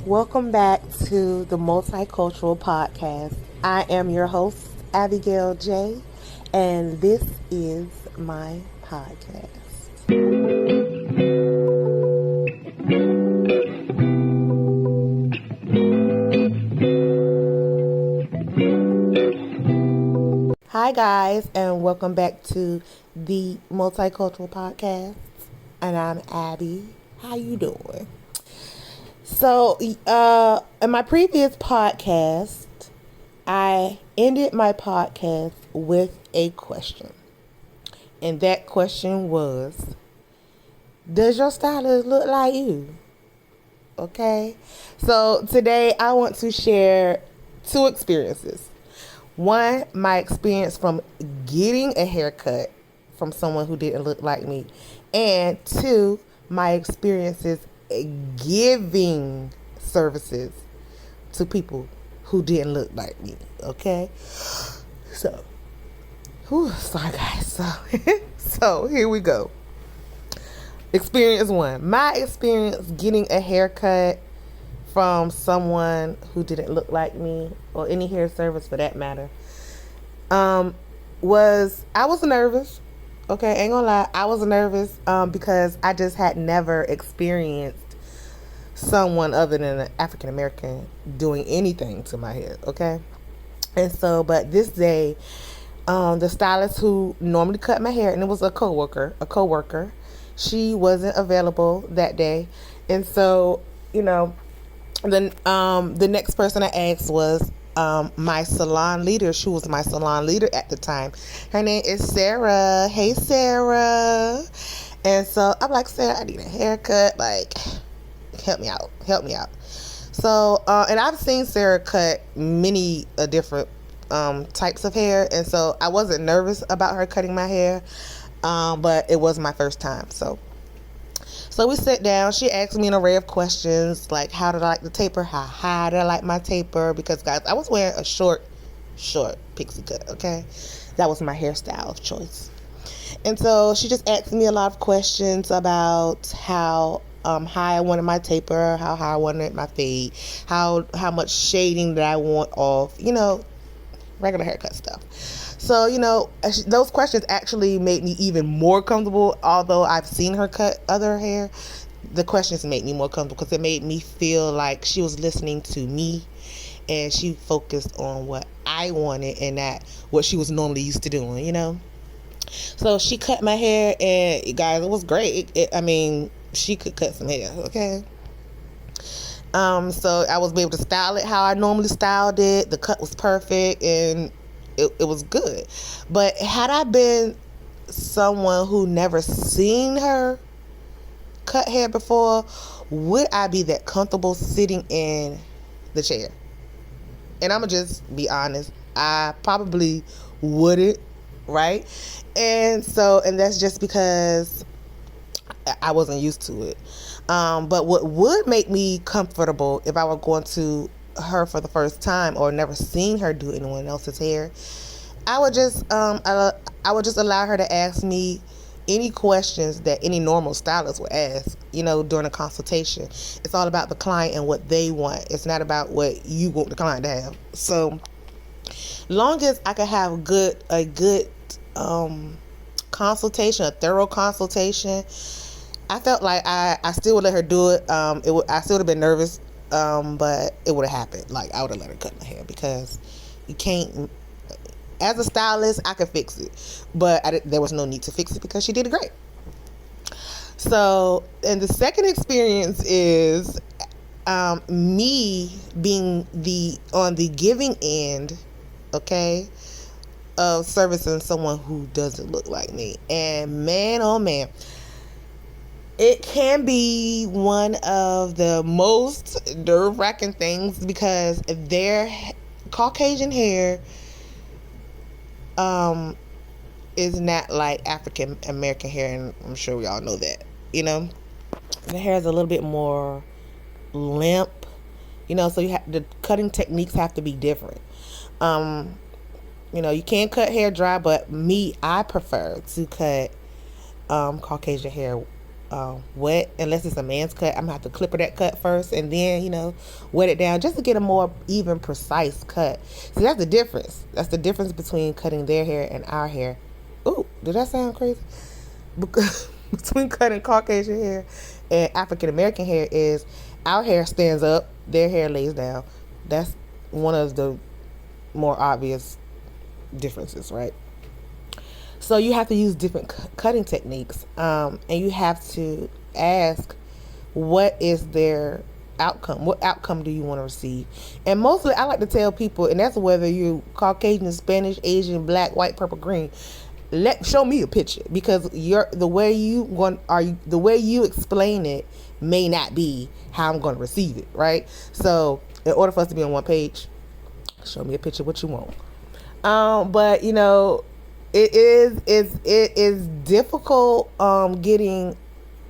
Welcome back to the Multicultural Podcast. I am your host, Abigail J, and this is my podcast. Hi guys, and welcome back to the Multicultural Podcast. And I'm Abby. How you doing? So, in my previous podcast, I ended my podcast with a question. And that question was, does your stylist look like you? Okay. So, today I want to share two experiences. One, my experience from getting a haircut from someone who didn't look like me. And two, my experiences giving services to people who didn't look like me. Okay, so sorry guys. So here we go. Experience one. My experience getting a haircut from someone who didn't look like me, or any hair service for that matter, was I was nervous. Okay, ain't gonna lie, I was nervous because I just had never experienced someone other than an African American doing anything to my hair. Okay, and so, but this day, the stylist who normally cut my hair, and it was a coworker, she wasn't available that day, and so the next person I asked was my salon leader. She was my salon leader at the time. Her name is Sarah. Hey, Sarah. And so I'm like, Sarah, I need a haircut. Like, help me out. So, and I've seen Sarah cut many different types of hair. And so I wasn't nervous about her cutting my hair. But it was my first time. So we sat down. She asked me an array of questions, like how did I like the taper, how high did I like my taper, because guys, I was wearing a short pixie cut, okay? That was my hairstyle of choice. And so she just asked me a lot of questions about how high I wanted my taper, how high I wanted my fade, how much shading that I want off, regular haircut stuff. So, those questions actually made me even more comfortable. Although I've seen her cut other hair, the questions made me more comfortable because it made me feel like she was listening to me and she focused on what I wanted and not what she was normally used to doing, So she cut my hair, and guys, it was great. She could cut some hair, okay? So I was able to style it how I normally styled it. The cut was perfect, and it was good. But had I been someone who never seen her cut hair before, would I be that comfortable sitting in the chair? And I'm gonna just be honest, I probably wouldn't, right? And that's just because I wasn't used to it. But what would make me comfortable if I were going to her for the first time or never seen her do anyone else's hair, I would just allow her to ask me any questions that any normal stylist would ask, during a consultation. It's all about the client and what they want. It's not about what you want the client to have. So long as I could have a good consultation, a thorough consultation, I felt like I still would let her do it. I still would have been nervous, but it would have happened. Like, I would have let her cut my hair, because you can't. As a stylist, I could fix it, but there was no need to fix it because she did it great. So, and the second experience is me being on the giving end, okay, of servicing someone who doesn't look like me. And man, oh man, it can be one of the most nerve-wracking things because their Caucasian hair is not like African American hair, and I'm sure we all know that. The hair is a little bit more limp, so the cutting techniques have to be different. You can't cut hair dry, but I prefer to cut Caucasian hair wet, unless it's a man's cut. I'm gonna have to clipper that cut first and then, wet it down just to get a more even, precise cut. See, that's the difference. That's the difference between cutting their hair and our hair. Ooh, did that sound crazy? Because between cutting Caucasian hair and African American hair is our hair stands up, their hair lays down. That's one of the more obvious differences, right? So you have to use different cutting techniques, and you have to ask, what is their outcome? What outcome do you want to receive? And mostly, I like to tell people, and that's whether you Caucasian, Spanish, Asian, black, white, purple, green. Show me a picture, because the way you explain it may not be how I'm going to receive it, right? So in order for us to be on one page, show me a picture of what you want. But it is difficult getting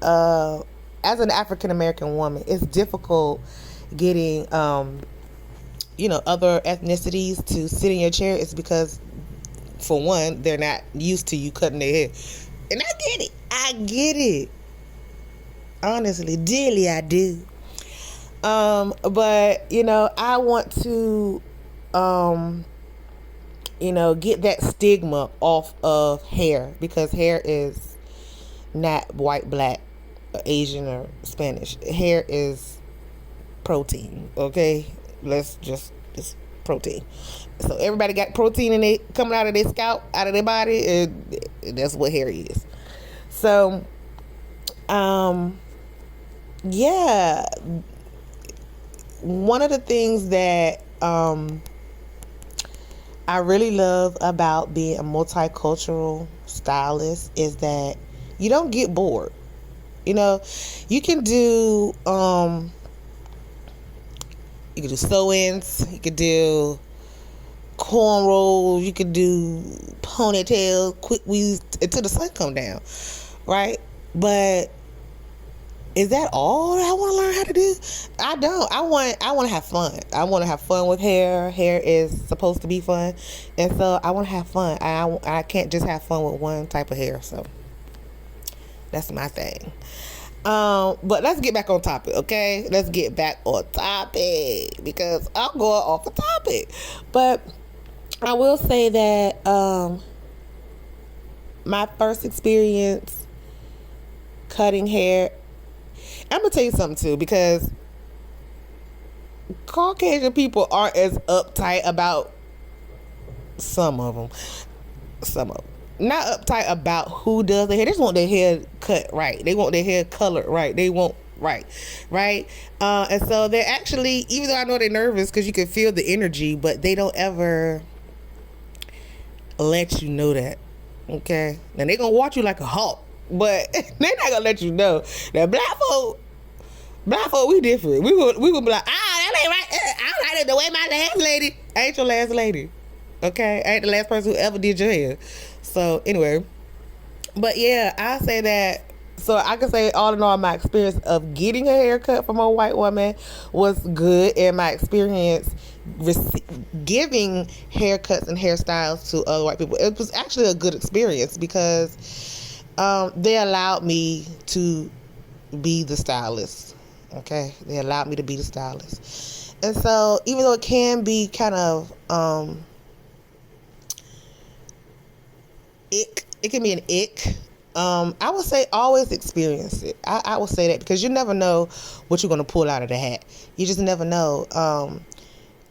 as an African American woman. It's difficult getting other ethnicities to sit in your chair. It's because, for one, they're not used to you cutting their hair, and I get it. Honestly, dearly, I do. But I want to get that stigma off of hair, because hair is not white, black, Asian, or Spanish. Hair is protein, okay? It's protein. So everybody got protein coming out of their scalp, out of their body, and that's what hair is. So, yeah. One of the things that I really love about being a multicultural stylist is that you don't get bored. You can do sew-ins, you could do cornrows, you could do ponytails, quick weaves until the sun come down, right? But is that all I want to learn how to do? I don't. I want to have fun. I want to have fun with hair. Hair is supposed to be fun, and so I want to have fun. I can't just have fun with one type of hair. So that's my thing. But let's get back on topic, okay? Let's get back on topic, because I'm going off the topic. But I will say that my first experience cutting hair, I'm going to tell you something too, because Caucasian people aren't as uptight about some of them. Not uptight about who does their hair. They just want their hair cut right. They want their hair colored right. They want right. And so they're actually, even though I know they're nervous because you can feel the energy, but they don't ever let you know that. Okay? Now they're going to watch you like a hawk, but they're not going to let you know. Now black folk, we different. We will be like, that ain't right. I don't like it the way my last lady. I ain't your last lady. Okay? I ain't the last person who ever did your hair. So anyway, but yeah, I say that, so I can say all in all, my experience of getting a haircut from a white woman was good, and my experience giving haircuts and hairstyles to other white people, it was actually a good experience, because they allowed me to be the stylist. Okay, they allowed me to be the stylist, and so even though it can be kind of it can be an ick. I would say always experience it. I would say that, because you never know what you're going to pull out of the hat. You just never know.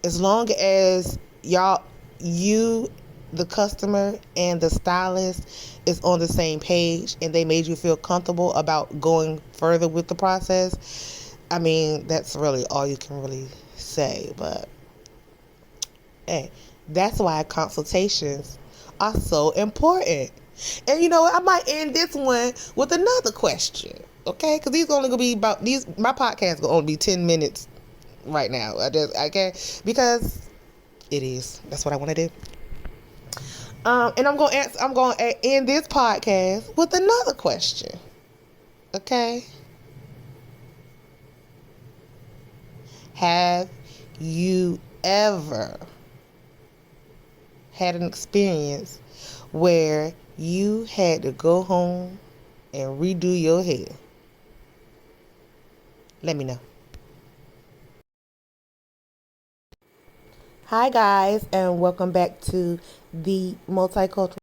As long as you, the customer, and the stylist is on the same page, and they made you feel comfortable about going further with the process, I mean, that's really all you can really say. But hey, that's why consultations are so important. And you know what? I might end this one with another question, okay? Because these only gonna be about my podcast gonna only be 10 minutes right now. Because it is. That's what I want to do. And I'm gonna end this podcast with another question, okay? Have you ever had an experience where you had to go home and redo your hair? Let me know. Hi, guys, and welcome back to the Multicultural